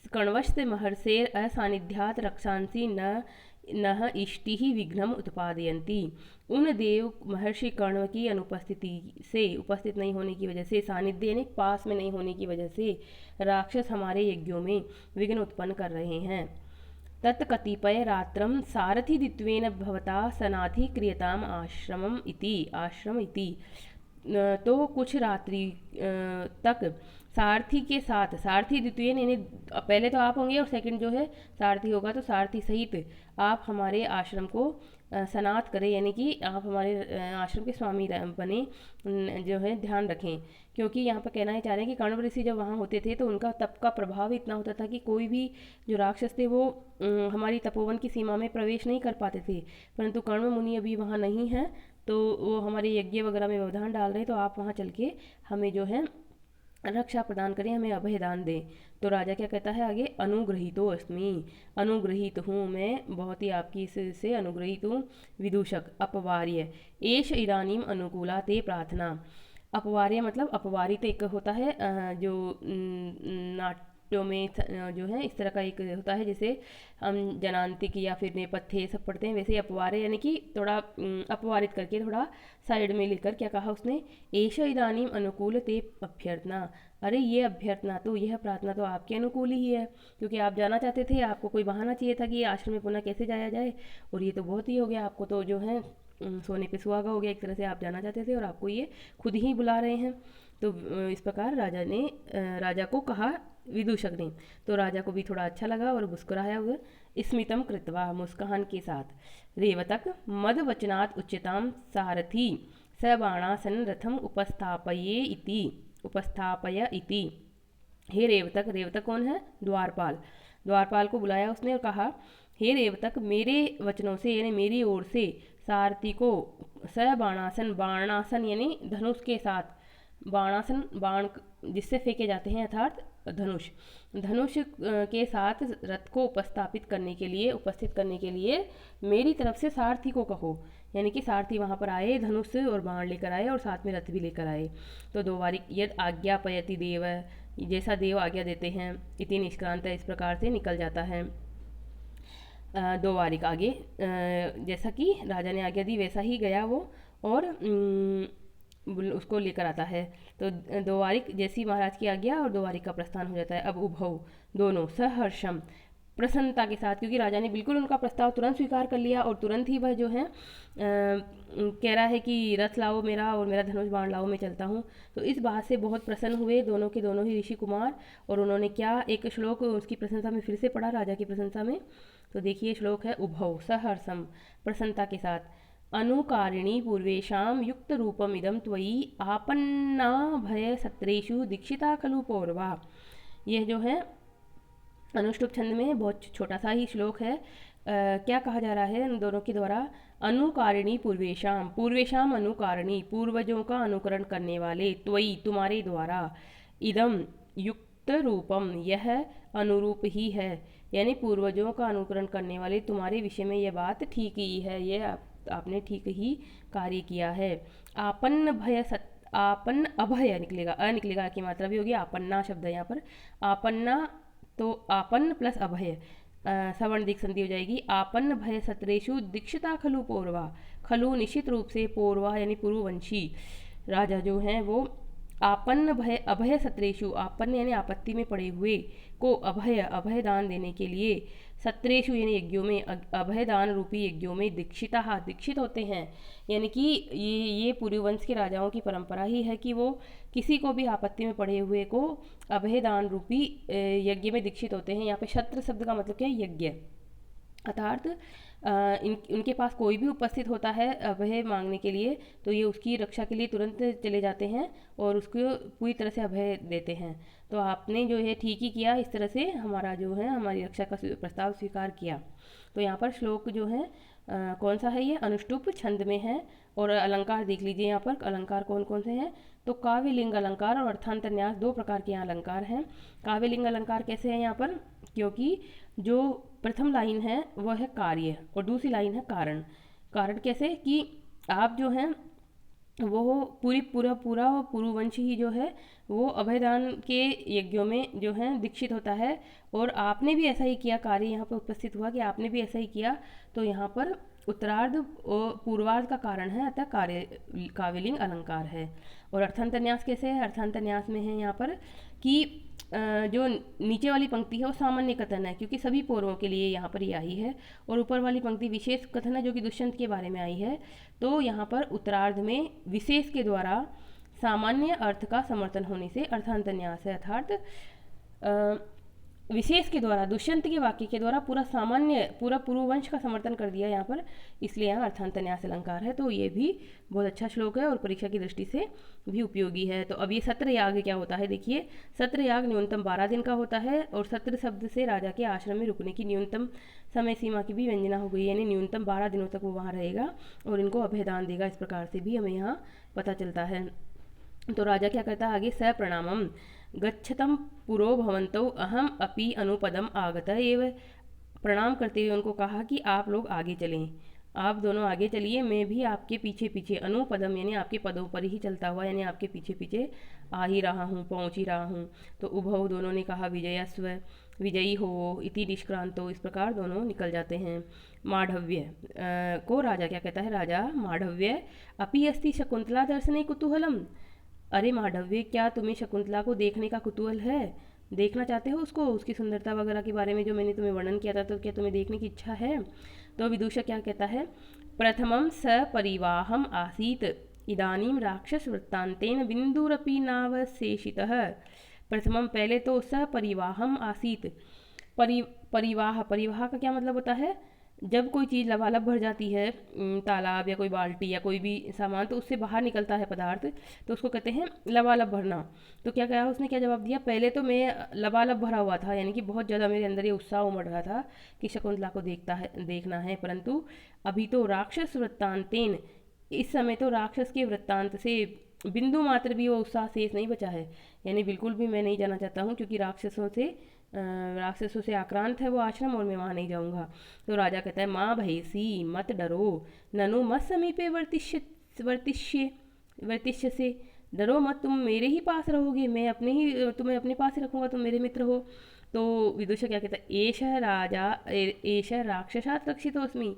कर्णवस्य महर्षेर असान्निध्यात रक्षांसि न नह इष्टि ही विघ्नम उत्पादयन्ति। उन देव महर्षि कर्ण की अनुपस्थिति से, उपस्थित नहीं होने की वजह से, सानिध्य यानी पास में नहीं होने की वजह से राक्षस हमारे यज्ञों में विघ्न उत्पन्न कर रहे हैं। तत्कतिपय रात्रम सारथिदित्वेन भवता सनाथि क्रियताम आश्रम इति। तो कुछ रात्रि तक सारथी के साथ, सारथी द्वितीय यानी पहले तो आप होंगे और सेकंड जो है सारथी होगा, तो सारथी सहित आप हमारे आश्रम को सनाथ करें, यानी कि आप हमारे आश्रम के स्वामी बने, जो है ध्यान रखें। क्योंकि यहाँ पर कहना ही चाह रहे हैं कि कण्व ऋषि जब वहाँ होते थे तो उनका तप का प्रभाव इतना होता था कि कोई भी जो राक्षस थे वो हमारी तपोवन की सीमा में प्रवेश नहीं कर पाते थे। परंतु कण्व मुनि अभी वहाँ नहीं हैं, तो वो हमारे यज्ञ वगैरह में व्यवधान डाल रहे हैं, तो आप वहाँ चल के हमें जो है रक्षा प्रदान करें, हमें अभयदान दें। तो राजा क्या कहता है आगे, अनुग्रहीतो अस्मि, अनुग्रहित हूँ मैं, बहुत ही आपकी से अनुग्रहित हूँ। विदूषक अपवार्य, एष इदानीम अनुकूला ते प्रार्थना। अपवार्य मतलब अपवारित एक होता है जो नाट्यों में जो है इस तरह का एक होता है, जैसे हम जनांतिक या फिर नेपथ्य सब पढ़ते हैं, वैसे अपवार्य यानी कि थोड़ा अपवारित करके थोड़ा साइड में लेकर क्या कहा उसने, एष इदानीम अनुकूल ते अभ्यर्थना। अरे ये अभ्यर्थना तो, यह प्रार्थना तो आपके अनुकूल ही है, क्योंकि आप जाना चाहते थे, आपको कोई बहाना चाहिए था कि ये आश्रम में पुनः कैसे जाया जाए, और ये तो बहुत ही हो गया, आपको तो जो है सोने पे सुहागा हो गया, एक तरह से आप जाना चाहते थे और आपको ये खुद ही बुला रहे हैं। तो इस प्रकार राजा को कहा विदूषक ने। तो राजा को भी थोड़ा अच्छा लगा और मुस्कुराया हुआ, स्मितम कृत्वा, मुस्कान के साथ। रेवतक मद वचनात् उच्यताम सारथी स बाणासन रथम उपस्थापय इति। हे रेवतक, रेवतक कौन है, द्वारपाल, द्वारपाल को बुलाया उसने और कहा, हे रेवतक, मेरे वचनों से यानी मेरी ओर से सारथी को स बाणासन, बाणासन यानी धनुष के साथ, बाणासन बाण जिससे फेंके जाते हैं अर्थात धनुष, धनुष के साथ रथ को उपस्थित करने के लिए मेरी तरफ से सारथी को कहो, यानी कि सारथी वहाँ पर आए, धनुष और बाण लेकर आए और साथ में रथ भी लेकर आए। तो दोवारिक यद आज्ञापयति देव, जैसा देव आज्ञा देते हैं, इति निष्क्रांत, इस प्रकार से निकल जाता है। दोवारिक आगे, जैसा कि राजा ने आज्ञा दी वैसा ही गया वो और उसको लेकर आता है। तो दोवारिक जैसी महाराज की आज्ञा और दोवारिक का प्रस्थान हो जाता है। अब उभौ, दोनों सहर्षम, प्रसन्नता के साथ, क्योंकि राजा ने बिल्कुल उनका प्रस्ताव तुरंत स्वीकार कर लिया और तुरंत ही वह जो है कह रहा है कि रथ लाओ मेरा और मेरा धनुष बाण लाओ, मैं चलता हूँ। तो इस बात से बहुत प्रसन्न हुए दोनों के दोनों ही ऋषि कुमार, और उन्होंने क्या एक श्लोक उसकी प्रशंसा में फिर से पढ़ा, राजा की प्रशंसा में। तो देखिए श्लोक है, उभौ सहर्षम, प्रसन्नता के साथ, अनुकारिणी पूर्वेशाम युक्त रूपम इदम त्वयि आपन्ना भय सत्रेषु दीक्षिता खलु पौरवा। यह जो है अनुष्टुप छंद में बहुत छोटा सा ही श्लोक है। क्या कहा जा रहा है इन दोनों के द्वारा, अनुकारिणी पूर्वेशाम, पूर्वेशाम अनुकारिणी, पूर्वजों का अनुकरण करने वाले, त्वयि तुम्हारे द्वारा, इदम युक्त रूपम, यह अनुरूप ही है, यानी पूर्वजों का अनुकरण करने वाले तुम्हारे विषय में यह बात ठीक ही है, यह आपने ठीक ही कार्य किया है। आपन्न भय आपन्न अभय निकलेगा, निकलेगा की मात्रा भी होगी, आपन्ना शब्द है यहाँ पर, आपन्ना तो आपन्न प्लस अभय, सवर्ण दिक संधि हो जाएगी। आपन्न भय सत्रेषु दीक्षिता खलु पौरवा, खलु निश्चित रूप से, पौरवा यानी पूर्ववंशी राजा जो हैं वो आपन्न भय अभय सत्रेषु, आपन्न यानी आपत्ति में पड़े हुए को अभय दान देने के लिए, सत्रेषु यानी यज्ञों में, अभय दान रूपी यज्ञों में दीक्षिता दीक्षित होते हैं। यानी कि ये पूर्ववंश के राजाओं की परंपरा ही है कि वो किसी को भी आपत्ति में पड़े हुए को अभय दान रूपी यज्ञ में दीक्षित होते हैं। यहाँ पे शत्र शब्द का मतलब क्या है, यज्ञ, अर्थात उनके पास कोई भी उपस्थित होता है अभय मांगने के लिए, तो ये उसकी रक्षा के लिए तुरंत चले जाते हैं और उसको पूरी तरह से अभय देते हैं। तो आपने जो है ठीक ही किया, इस तरह से हमारा जो है हमारी रक्षा का प्रस्ताव स्वीकार किया। तो यहाँ पर श्लोक जो है कौन सा है, ये अनुष्टुप छंद में है। और अलंकार देख लीजिए, यहाँ पर अलंकार कौन कौन से हैं, तो काव्यलिंग अलंकार और अर्थांतरन्यास दो प्रकार के यहाँ अलंकार हैं। काव्यलिंग अलंकार कैसे हैं यहाँ पर, क्योंकि जो प्रथम लाइन है वह है कार्य और दूसरी लाइन है कारण। कारण कैसे कि आप जो हैं वो पूरा पुरुवंश ही जो है वो अभयदान के यज्ञों में जो है दीक्षित होता है, और आपने भी ऐसा ही किया, कार्य यहाँ पर उपस्थित हुआ कि आपने भी ऐसा ही किया, तो यहाँ पर उत्तरार्ध और पूर्वार्ध का कारण है, अतः काव्यलिंग अलंकार है। और अर्थांतरन्यास कैसे है, अर्थांतरन्यास में है यहाँ पर कि जो नीचे वाली पंक्ति है वो सामान्य कथन है क्योंकि सभी पौरवों के लिए यहाँ पर ये आई है, और ऊपर वाली पंक्ति विशेष कथन है जो कि दुष्यंत के बारे में आई है। तो यहाँ पर उत्तरार्ध में विशेष के द्वारा सामान्य अर्थ का समर्थन होने से अर्थांतरन्यास है, अर्थात विशेष के द्वारा दुष्यंत के वाक्य के द्वारा पूरा पुरुवंश का समर्थन कर दिया यहाँ पर, इसलिए यहाँ अर्थांतरन्यास अलंकार है। तो ये भी बहुत अच्छा श्लोक है और परीक्षा की दृष्टि से भी उपयोगी है। तो अब ये सत्र याग क्या होता है, देखिए सत्र याग न्यूनतम 12 दिन का होता है, और सत्र शब्द से राजा के आश्रम में रुकने की न्यूनतम समय सीमा की भी व्यंजना हो गई, यानी न्यूनतम 12 दिनों तक वो वहाँ रहेगा और इनको अभयदान देगा, इस प्रकार से भी हमें यहाँ पता चलता है। तो राजा क्या करता है आगे, स प्रणामम गच्छतम पुरो भवन्तौ अहम अपि अनुपदम आगत एव। प्रणाम करते हुए उनको कहा कि आप लोग आगे चलें, आप दोनों आगे चलिए, मैं भी आपके पीछे पीछे, अनुपदम यानी आपके पदों पर ही चलता हुआ, यानी आपके पीछे पीछे आ ही रहा हूँ, पहुँच ही रहा हूँ। तो उभौ दोनों ने कहा विजयस्व, विजयी हो, इति निष्क्रांतो, इस प्रकार दोनों निकल जाते हैं। माढ़व्य को राजा क्या कहता है, राजा माढ़व्य अपि अस्ति शकुंतला दर्शने कुतूहलम। अरे माढ़व्य, क्या तुम्हें शकुंतला को देखने का कुतूहल है, देखना चाहते हो उसको, उसकी सुंदरता वगैरह के बारे में जो मैंने तुम्हें वर्णन किया था, तो क्या तुम्हें देखने की इच्छा है। तो विदूषक क्या कहता है, प्रथमं स परिवाहम आसीत इदानीं राक्षस वृत्तांतेन बिंदुरपि नावशेषितः। प्रथमम पहले तो स परिवाहम आसीत, परिवाह का क्या मतलब होता है, जब कोई चीज़ लबालब भर जाती है, तालाब या कोई बाल्टी या कोई भी सामान, तो उससे बाहर निकलता है पदार्थ, तो उसको कहते हैं लबालब भरना। तो क्या कहा उसने, क्या जवाब दिया, पहले तो मैं लबालब भरा हुआ था, यानी कि बहुत ज़्यादा मेरे अंदर ये उत्साह उमड़ रहा था कि शकुंतला को देखना है, परंतु अभी तो राक्षस वृत्तांतेन, इस समय तो राक्षस के वृत्तांत से बिंदु मात्र भी वो उत्साह शेष नहीं बचा है, यानी बिल्कुल भी मैं नहीं जाना चाहता हूँ, क्योंकि राक्षसों से आक्रांत है वो आश्रम और मैं वहाँ नहीं जाऊँगा। तो राजा कहता है, माँ भयसी मत डरो, ननु मत समीपे वर्तिष्य से, डरो मत, तुम मेरे ही पास रहोगे, मैं तुम्हें अपने पास ही रखूँगा, तुम मेरे मित्र हो। तो विदुषक क्या कहता है, एष राक्षसात् रक्षितोऽस्मि,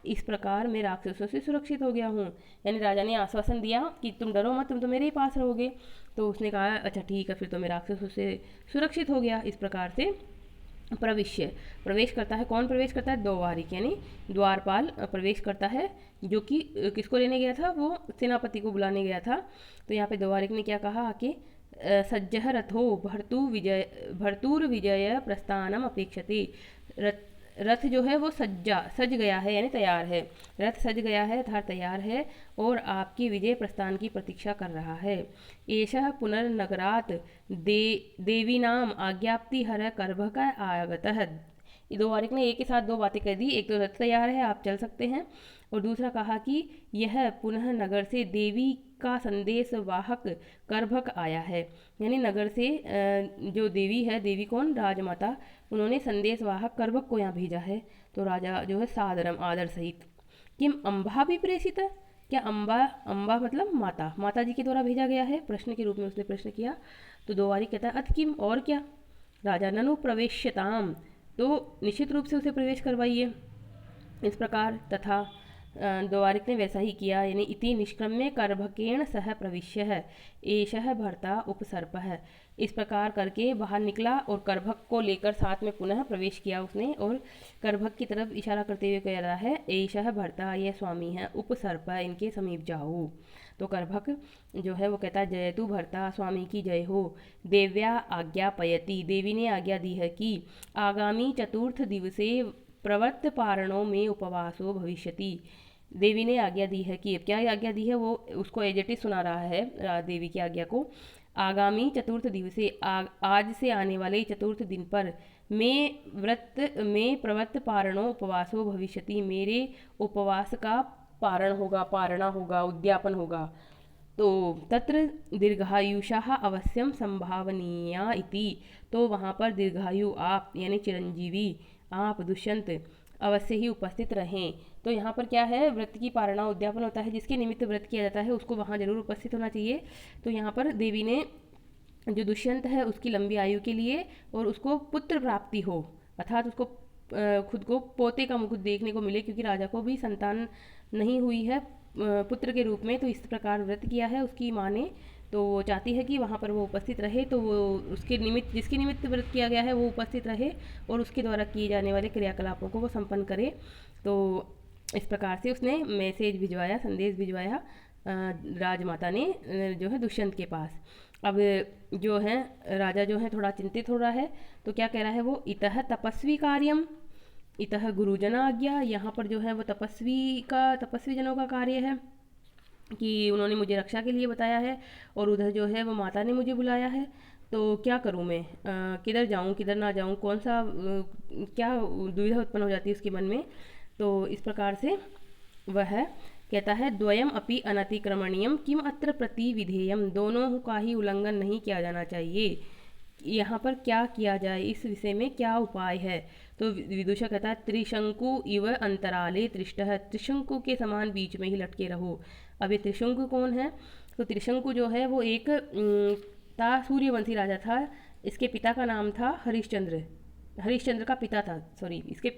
इस प्रकार मैं राक्षसों से सुरक्षित हो गया हूँ। यानी राजा ने आश्वासन दिया कि तुम डरो मत, तुम तो मेरे ही पास रहोगे। तो उसने कहा अच्छा ठीक है, फिर तो मैं राक्षसों से सुरक्षित हो गया। इस प्रकार से प्रवेश करता है, कौन प्रवेश करता है, द्वारिक यानी द्वारपाल प्रवेश करता है, जो कि किसको लेने गया था, वो सेनापति को बुलाने गया था। तो यहाँ पे द्वारिक ने क्या कहा आके, सज्जह रथो भर्तुर विजय प्रस्थानम अपेक्षते। रथ जो है वो सज गया है, यानी तैयार है, रथ सज गया है अर्थात तैयार है, और आपकी विजय प्रस्थान की प्रतीक्षा कर रहा है। एषः पुनर्नगरात् देवीनाम आज्ञाप्ति हर कर्भक आगतः। द्वारिक ने एक के साथ दो बातें कह दी, एक तो रथ तैयार है, आप चल सकते हैं, और दूसरा कहा कि यह पुनः नगर से देवी का संदेश वाहक कर्भक आया है, यानी नगर से जो देवी है, देवी कौन, राजमाता, उन्होंने संदेश वाहक कर्भक को यहाँ भेजा है। तो राजा जो है सादरम आदर सहित, किम अम्बा भी प्रेषित है, क्या अम्बा मतलब माता जी के द्वारा भेजा गया है, प्रश्न के रूप में उसने प्रश्न किया। तो द्वारिक कहता है अथ किम, और क्या, राजा ननु प्रवेश्यताम, तो निश्चित रूप से उसे प्रवेश करवाइए। इस प्रकार तथा द्वारिक ने वैसा ही किया, यानी इति निष्क्रम्य कर्भकेण सह प्रविश्य है, एषः भर्ता उपसर्प है। इस प्रकार करके बाहर निकला और कर्भक को लेकर साथ में पुनः प्रवेश किया उसने, और कर्भक की तरफ इशारा करते हुए कह रहा है, एषः भर्ता, यह स्वामी है, उपसर्प, इनके समीप जाओ। तो कर्भक जो है वो कहता है, जयतु भर्ता, स्वामी की जय हो। देव्या आज्ञापयति, देवी ने आज्ञा दी है कि आगामी चतुर्थ दिवसे प्रवर्त पारणों में उपवासो भविष्यति। देवी ने आज्ञा दी है कि, क्या आज्ञा दी है, वो उसको एजेटिव सुना रहा है देवी की आज्ञा को। आगामी चतुर्थ दिवसे, आज से आने वाले चतुर्थ दिन पर, में प्रवर्त पारणो उपवासो भविष्यति, मेरे उपवास का पारणा होगा, उद्यापन होगा। तो तत्र दीर्घायुषाः अवश्यम संभावनीया इति, तो वहाँ पर दीर्घायु आप यानी चिरंजीवी आप दुष्यंत अवश्य ही उपस्थित रहें। तो यहाँ पर क्या है, व्रत की पारणा उद्यापन होता है, जिसके निमित्त व्रत किया जाता है उसको वहाँ जरूर उपस्थित होना चाहिए। तो यहाँ पर देवी ने जो दुष्यंत है उसकी लंबी आयु के लिए और उसको पुत्र प्राप्ति हो, अर्थात उसको खुद को पोते का मुकुट देखने को मिले, क्योंकि राजा को भी संतान नहीं हुई है पुत्र के रूप में, तो इस प्रकार व्रत किया है उसकी माँ ने। तो वो चाहती है कि वहाँ पर वो उपस्थित रहे, तो वो उसके निमित्त जिसके निमित्त व्रत किया गया है वो उपस्थित रहे और उसके द्वारा किए जाने वाले क्रियाकलापों को वो संपन्न करे। तो इस प्रकार से उसने मैसेज भिजवाया, संदेश भिजवाया राजमाता ने जो है दुष्यंत के पास। अब जो है राजा जो है थोड़ा चिंतित हो रहा है, तो क्या कह रहा है वो, इतः तपस्वी कार्यम इतः गुरुजन आज्ञा, यहाँ पर जो है वो तपस्वी जनों का कार्य है कि उन्होंने मुझे रक्षा के लिए बताया है, और उधर जो है वो माता ने मुझे बुलाया है, तो क्या करूँ मैं, किधर जाऊँ किधर ना जाऊँ, कौन सा क्या दुविधा उत्पन्न हो जाती है उसके मन में। तो इस प्रकार से वह कहता है, द्वयम अपि अनतिक्रमणीयम किम अत्र प्रति विधेयम, दोनों का ही उल्लंघन नहीं किया जाना चाहिए, यहाँ पर क्या किया जाए, इस विषय में क्या उपाय है। तो विदुषा कहता है, त्रिशंकु इव अंतराले त्रिष्टः, त्रिशंकु के समान बीच में ही लटके रहो। अब ये त्रिशंकु कौन है, तो त्रिशंकु जो है वो एक सूर्यवंशी राजा था, इसके पिता का नाम था हरिश्चंद्र, हरिश्चंद्र का पिता था, सॉरी इसके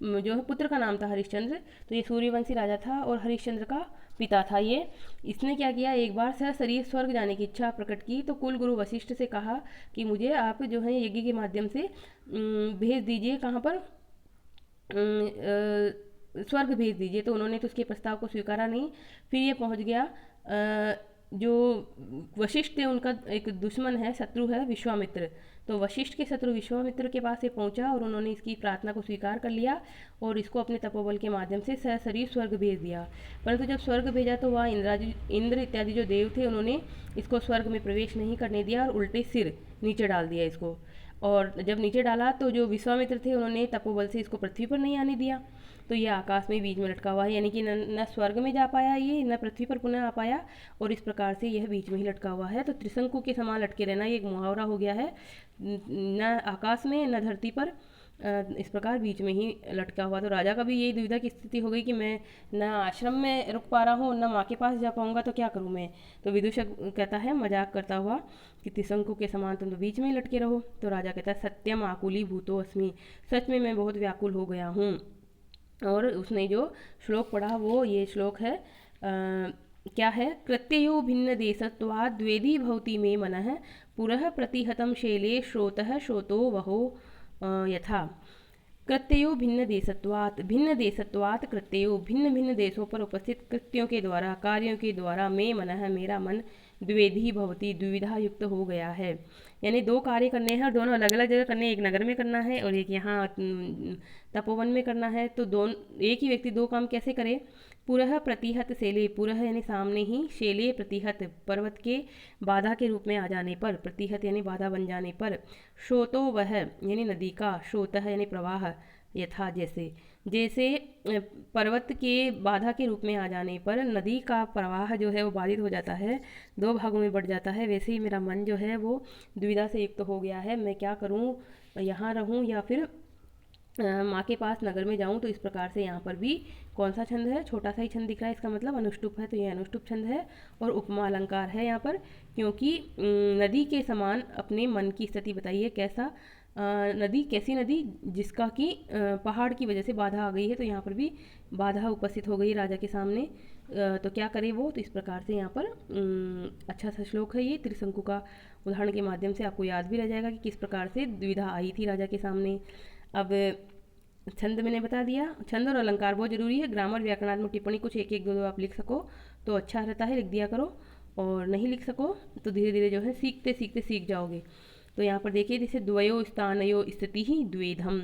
जो है पुत्र का नाम था हरिश्चंद्र, तो ये सूर्यवंशी राजा था और हरिश्चंद्र का पिता था ये। इसने क्या किया, एक बार शरीर स्वर्ग जाने की इच्छा प्रकट की, तो कुल गुरु वशिष्ठ से कहा कि मुझे आप जो है यज्ञ के माध्यम से भेज दीजिए, कहाँ पर स्वर्ग भेज दीजिए। तो उन्होंने तो उसके प्रस्ताव को स्वीकारा नहीं। फिर ये पहुँच गया जो वशिष्ठ थे उनका एक दुश्मन है, शत्रु है विश्वामित्र, तो वशिष्ठ के शत्रु विश्वामित्र के पास ये पहुंचा और उन्होंने इसकी प्रार्थना को स्वीकार कर लिया और इसको अपने तपोबल के माध्यम से सशरीर स्वर्ग भेज दिया। परंतु जब स्वर्ग भेजा तो वहाँ इंद्र इत्यादि जो देव थे उन्होंने इसको स्वर्ग में प्रवेश नहीं करने दिया और उल्टे सिर नीचे डाल दिया इसको। और जब नीचे डाला तो जो विश्वामित्र थे उन्होंने तपोबल से इसको पृथ्वी पर नहीं आने दिया, तो ये आकाश में बीच में लटका हुआ है, यानी कि न स्वर्ग में जा पाया ये, न पृथ्वी पर पुनः आ पाया, और इस प्रकार से यह बीच में ही लटका हुआ है। तो त्रिशंकु के समान लटके रहना ये एक मुहावरा हो गया है, न आकाश में न धरती पर, इस प्रकार बीच में ही लटका हुआ। तो राजा का भी यही दुविधा की स्थिति हो गई कि मैं न आश्रम में रुक पा रहा हूँ, न माँ के पास जा पाऊँगा, तो क्या करूँ मैं। तो विदूषक कहता है मजाक करता हुआ कि त्रिशंकु के समान तुम तो बीच में ही लटके रहो। तो राजा कहता है, सत्यम आकुली भूतो अस्मि, सच में मैं बहुत व्याकुल हो गया हूँ। और उसने जो श्लोक पढ़ा वो ये श्लोक है, क्या है, कृत्ययो भिन्न देशत्वाद द्वेदी भवति मे मनः पुरः प्रतिहतम शैले श्रोतः श्रोतो वहो यथा। कृत्ययो भिन्न देशत्वात् कृत्ययो भिन्न भिन्न देशों पर उपस्थित कृत्यों के द्वारा, कार्यों के द्वारा, में मनः मेरा मन द्वेधी भवती दुविधा युक्त हो गया है, यानी दो कार्य करने हैं और दोनों अलग अलग जगह करने, एक नगर में करना है और एक यहाँ तपोवन में करना है। तो दोनों एक ही व्यक्ति दो काम कैसे करे। पुरः प्रतिहत शैले, पुरः यानी सामने ही, शैले प्रतिहत पर्वत के बाधा के रूप में आ जाने पर, प्रतिहत यानी बाधा बन जाने पर, श्रोतो वह यानी नदी का, श्रोतः यानी प्रवाह, यथा जैसे पर्वत के बाधा के रूप में आ जाने पर नदी का प्रवाह जो है वो बाधित हो जाता है, दो भागों में बढ़ जाता है, वैसे ही मेरा मन जो है वो दुविधा से युक्त हो गया है, मैं क्या करूं, यहाँ रहूं या फिर माँ के पास नगर में जाऊं। तो इस प्रकार से यहाँ पर भी कौन सा छंद है, छोटा सा ही छंद दिख रहा है, इसका मतलब अनुष्टुप है, तो ये अनुष्टुप छंद है और उपमा अलंकार है यहाँ पर, क्योंकि नदी के समान अपने मन की स्थिति बताइए, कैसा नदी, कैसी नदी, जिसका कि पहाड़ की वजह से बाधा आ गई है, तो यहाँ पर भी बाधा उपस्थित हो गई राजा के सामने, तो क्या करे वो। तो इस प्रकार से यहाँ पर अच्छा सा श्लोक है ये, त्रिशंकु का उदाहरण के माध्यम से आपको याद भी रह जाएगा कि किस प्रकार से दुविधा आई थी राजा के सामने। अब छंद मैंने बता दिया, छंद और अलंकार बहुत जरूरी है, ग्रामर व्याकरणात्मक टिप्पणी कुछ एक एक दो दो आप लिख सको तो अच्छा रहता है, लिख दिया करो, और नहीं लिख सको तो धीरे धीरे जो है सीखते सीखते सीख जाओगे। तो यहाँ पर देखिए, जैसे द्वयो स्थानयो स्थिति ही द्वेधम,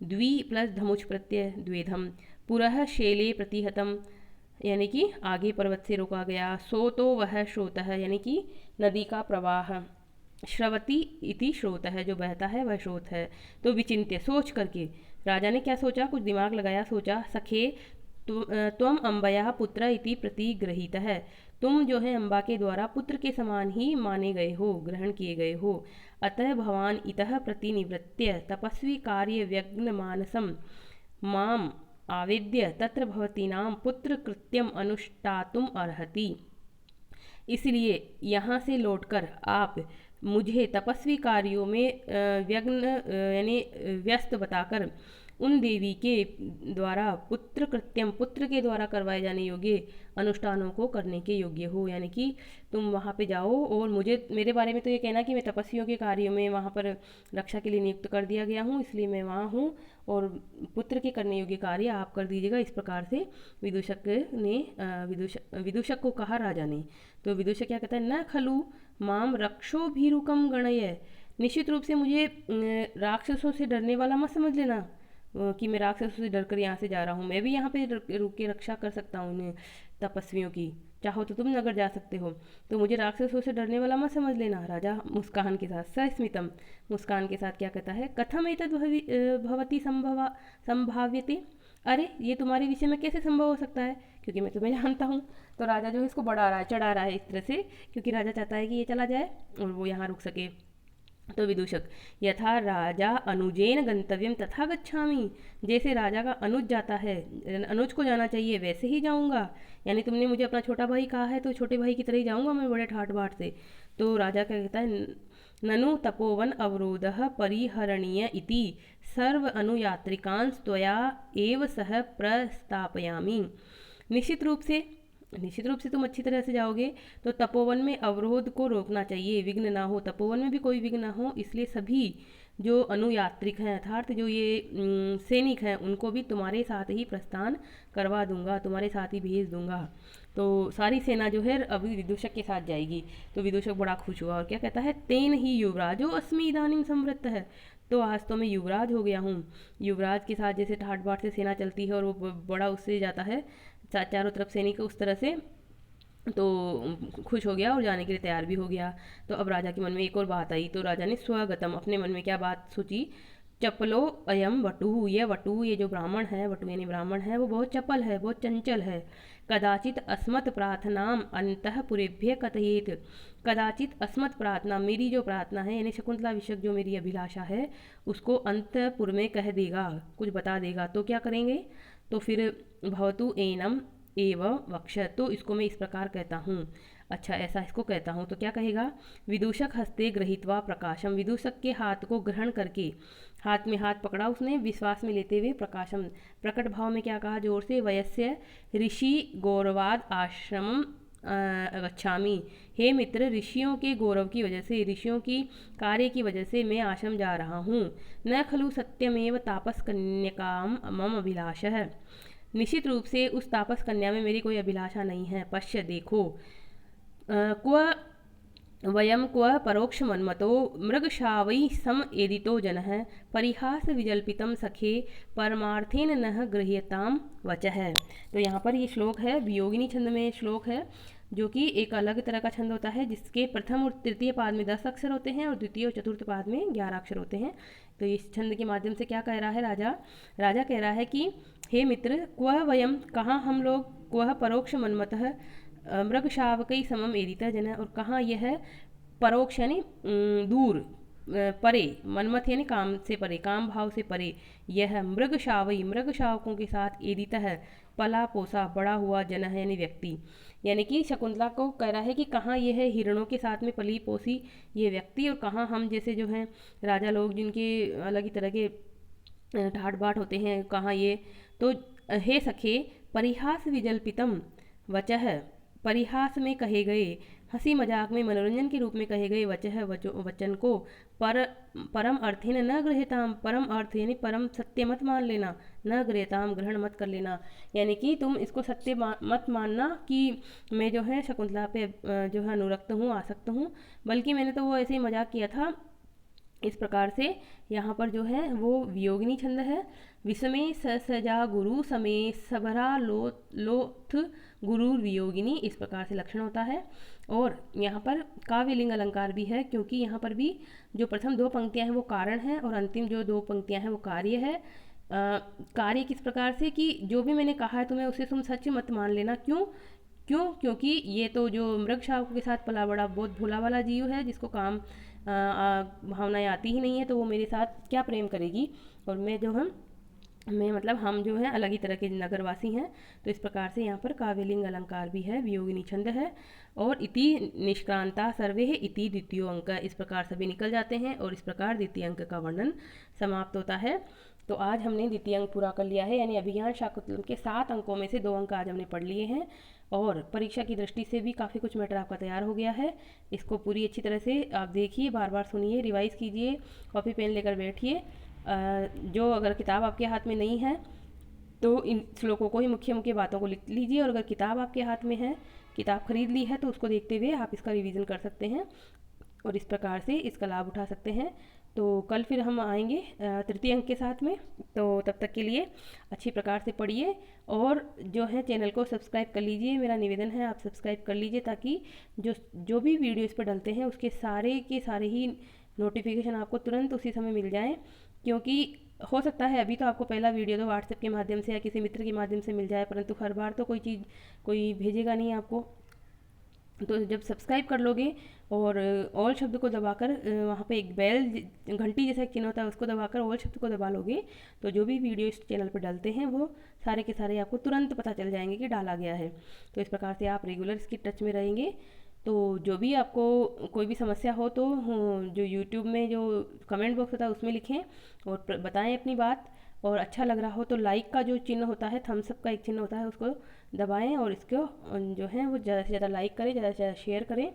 द्वि प्लस धमुच प्रत्यय द्वेधम, पुरः शैले प्रतिहतम यानी कि आगे पर्वत से रोका गया, सो तो वह श्रोत है यानी कि नदी का प्रवाह, श्रवती इति श्रोत है जो बहता है वह श्रोत है। तो विचिंत्य सोच करके, राजा ने क्या सोचा, कुछ दिमाग लगाया, सोचा, सखे त्वम अम्बया पुत्र इति प्रतिगृहीत है, तुम जो है अम्बा के द्वारा पुत्र के समान ही माने गए हो, ग्रहण किए गए हो। अतः भवान इतः प्रतिनिवृत्य तपस्वी कार्य व्यग्न मानसम माम आवेद्य तत्र भवतीनां पुत्र कृत्यम अनुष्ठातुम अर्हति। इसलिए यहाँ से लौटकर आप मुझे तपस्वी कार्यों में व्यग्न यानी व्यस्त बताकर उन देवी के द्वारा पुत्र कृत्यम, पुत्र के द्वारा करवाए जाने योग्य अनुष्ठानों को करने के योग्य हो। यानी कि तुम वहाँ पे जाओ और मुझे, मेरे बारे में तो ये कहना कि मैं तपस्वियों के कार्यों में वहाँ पर रक्षा के लिए नियुक्त कर दिया गया हूँ, इसलिए मैं वहाँ हूँ, और पुत्र के करने योग्य कार्य आप कर दीजिएगा। इस प्रकार से विदूषक ने विदूषक को कहा राजा ने। तो विदूषक क्या कहता है, न खलु माम रक्षो भीरुकम गणय, निश्चित रूप से मुझे राक्षसों से डरने वाला मत समझ लेना कि मैं राक्षसों से डरकर यहाँ से जा रहा हूँ। मैं भी यहाँ पे रुक के रक्षा कर सकता हूँ उन्हें तपस्वियों की, चाहो तो तुम नगर जा सकते हो, तो मुझे राक्षसों से डरने वाला मत समझ लेना। राजा मुस्कान के साथ, सस्मितम, मुस्कान के साथ क्या कहता है, कथम एतद् भवती संभाव्यते, अरे ये तुम्हारे विषय में कैसे संभव हो सकता है, क्योंकि मैं तुम्हें जानता हूँ। तो राजा जो है इसको बढ़ा रहा है, चढ़ा रहा है इस तरह से, क्योंकि राजा चाहता है कि ये चला जाए और वो यहाँ रुक सके। तो विदूषक, यथा राजा अनुजेन गंतव्यम तथा गच्छामि, जैसे राजा का अनुज जाता है, अनुज को जाना चाहिए, वैसे ही जाऊंगा। यानी तुमने मुझे अपना छोटा भाई कहा है तो छोटे भाई की तरह ही जाऊंगा मैं, बड़े ठाट बाट से। तो राजा क्या कहता है, ननु तपोवन अवरोधः परिहरणीय इति सर्व अनुयात्रिकांस त्वया एव सह प्रस्तापयामि। निश्चित रूप से तुम अच्छी तरह से जाओगे, तो तपोवन में अवरोध को रोकना चाहिए, विघ्न ना हो, तपोवन में भी कोई विघ्न ना हो, इसलिए सभी जो अनुयात्रिक हैं अर्थात जो ये सैनिक हैं उनको भी तुम्हारे साथ ही प्रस्थान करवा दूंगा, तुम्हारे साथ ही भेज दूंगा। तो सारी सेना जो है अभी विदूषक के साथ जाएगी। तो विदूषक बड़ा खुश हुआ और क्या कहता है, तेन ही युवराजो अस्मि इदानीम संवृत्त है, तो आज तो मैं युवराज हो गया हूँ। युवराज के साथ जैसे ठाट बाट से सेना चलती है और वो बड़ा उससे जाता है चारों तरफ सैनिक उस तरह से, तो खुश हो गया और जाने के लिए तैयार भी हो गया। तो अब राजा के मन में एक और बात आई, तो राजा ने स्वगतम, अपने मन में क्या बात सोची, चपलो अयम वटु, ये जो ब्राह्मण है, वटु यानी ब्राह्मण है, वो बहुत चपल है, बहुत चंचल है। कदाचित अस्मत् प्रार्थनाम अंतःपुरेभ्य कथयेत, कदाचित अस्मत् प्रार्थना, मेरी जो प्रार्थना है यानी शकुंतला विषयक जो मेरी अभिलाषा है उसको अंतःपुर में कह देगा, कुछ बता देगा। तो क्या करेंगे, तो फिर भवतु एनम एव वक्ष, तो इसको मैं इस प्रकार कहता हूँ, अच्छा ऐसा इसको कहता हूँ। तो क्या कहेगा, विदूषक हस्ते गृहीत्वा प्रकाशम, विदूषक के हाथ को ग्रहण करके, हाथ में हाथ पकड़ा उसने विश्वास में लेते हुए, प्रकाशम प्रकट भाव में क्या कहा जोर से, वयस्य ऋषि गौरवाद आश्रम गच्छामि, हे मित्र ऋषियों के गौरव की वजह से, ऋषियों की कार्य की वजह से मैं आश्रम जा रहा हूँ। न खलु सत्यमेव तापस कन्यकाम मम अभिलाषः, निश्चित रूप से उस तापस कन्या में मेरी कोई अभिलाषा नहीं है। पश्य देखो, क्व वयम क्व परोक्ष मन्मतो मृगशावै सम एदितो जनः परिहास विजल्पितम सखे परमार्थेन नह गृह्यताम वचः। तो यहाँ पर ये श्लोक है, वियोगिनी छंद में श्लोक है, जो कि एक अलग तरह का छंद होता है, जिसके प्रथम और तृतीय पाद में 10 अक्षर होते हैं और द्वितीय और चतुर्थ पाद में 11 अक्षर होते हैं। तो इस छंद के माध्यम से क्या कह रहा है राजा कह रहा है कि हे मित्र, क्व वयम, कहाँ हम लोग, क्व परोक्ष मन्मतः मृगशावकई समम एदितः जन, और कहाँ यह है परोक्ष यानी दूर, परे, मनमथ यानी काम से परे, काम भाव से परे, यह मृगशावई, मृग शावकों के साथ एदितः पला पोसा बड़ा हुआ जन है यानी व्यक्ति, यानी कि शकुंतला को कह रहा है कि कहाँ ये है हिरणों के साथ में पली पोसी ये व्यक्ति, और कहाँ हम जैसे जो हैं राजा लोग जिनके अलग ही तरह के ठाट बाट होते हैं, कहाँ ये। तो हे सखे परिहास विजल्पितम वचः, परिहास में कहे गए, हंसी मजाक में मनोरंजन के रूप में कहे गए वचन को परम अर्थेन न गृह्यताम, परम अर्थ यानी परम सत्य मत मान लेना, न गृह्यताम ग्रहण मत कर लेना, यानी कि तुम इसको सत्य मत मानना कि मैं जो है शकुंतला पे जो है अनुरक्त हूँ, आसक्त हूँ, बल्कि मैंने तो वो ऐसे ही मजाक किया था। इस प्रकार से यहाँ पर जो है वो वियोगिनी छंद है। विषमे सजा गुरु समय सबरा लोथ गुरु वियोगिनी, इस प्रकार से लक्षण होता है। और यहाँ पर काव्यलिंग अलंकार भी है, क्योंकि यहाँ पर भी जो प्रथम 2 पंक्तियाँ हैं वो कारण है और अंतिम जो 2 पंक्तियाँ हैं वो कार्य है। कार्य किस प्रकार से कि जो भी मैंने कहा है तुम्हें उसे तुम सच मत मान लेना, क्यों, क्यों? क्योंकि ये तो जो मृग शावक के साथ पला बड़ा बहुत भोला वाला जीव है, जिसको काम भावनाएं आती ही नहीं है, तो वो मेरे साथ क्या प्रेम करेगी। और मैं मतलब हम जो है अलग ही तरह के नगरवासी हैं। तो इस प्रकार से यहाँ पर काव्यलिंग अलंकार भी है, वियोगिनी छंद है, और इति निष्क्रांता सर्वे है, इति द्वितीय अंक, इस प्रकार सभी निकल जाते हैं और इस प्रकार द्वितीय अंक का वर्णन समाप्त होता है। तो आज हमने द्वितीय अंक पूरा कर लिया है, यानी अभिज्ञान शाकुंतलम के 7 अंकों में से 2 अंक आज हमने पढ़ लिए हैं, और परीक्षा की दृष्टि से भी काफ़ी कुछ मैटर आपका तैयार हो गया है। इसको पूरी अच्छी तरह से आप देखिए, बार बार सुनिए, रिवाइज़ कीजिए, कॉपी पेन लेकर बैठिए। जो अगर किताब आपके हाथ में नहीं है तो इन श्लोकों को ही, मुख्य मुख्य बातों को लिख लीजिए, और अगर किताब आपके हाथ में है, किताब खरीद ली है, तो उसको देखते हुए आप इसका रिवीजन कर सकते हैं और इस प्रकार से इसका लाभ उठा सकते हैं। तो कल फिर हम आएंगे तृतीय अंक के साथ में। तो तब तक के लिए अच्छी प्रकार से पढ़िए, और जो है चैनल को सब्सक्राइब कर लीजिए। मेरा निवेदन है आप सब्सक्राइब कर लीजिए, ताकि जो भी वीडियो इस पर डलते हैं उसके सारे के सारे ही नोटिफिकेशन आपको तुरंत उसी समय मिल जाए। क्योंकि हो सकता है अभी तो आपको पहला वीडियो तो व्हाट्सएप के माध्यम से या किसी मित्र के माध्यम से मिल जाए, परंतु हर बार तो कोई चीज़ कोई भेजेगा नहीं आपको। तो जब सब्सक्राइब कर लोगे और ऑल शब्द को दबाकर वहाँ पे एक बेल घंटी जैसा एक चिन्ह होता है, उसको दबाकर ऑल शब्द को दबा लोगे, तो जो भी वीडियो इस चैनल पर डालते हैं वो सारे के सारे आपको तुरंत पता चल जाएंगे कि डाला गया है। तो इस प्रकार से आप रेगुलर इसकी टच में रहेंगे। तो जो भी आपको कोई भी समस्या हो तो जो यूट्यूब में जो कमेंट बॉक्स होता है उसमें लिखें और बताएं अपनी बात। और अच्छा लग रहा हो तो लाइक का जो चिन्ह होता है, थम्स अप का एक चिन्ह होता है, उसको दबाएं और इसको जो है वो ज़्यादा से ज़्यादा लाइक करें, ज़्यादा से ज़्यादा शेयर करें।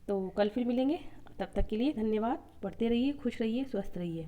तो कल फिर मिलेंगे, तब तक के लिए धन्यवाद। पढ़ते रहिए, खुश रहिए, स्वस्थ रहिए।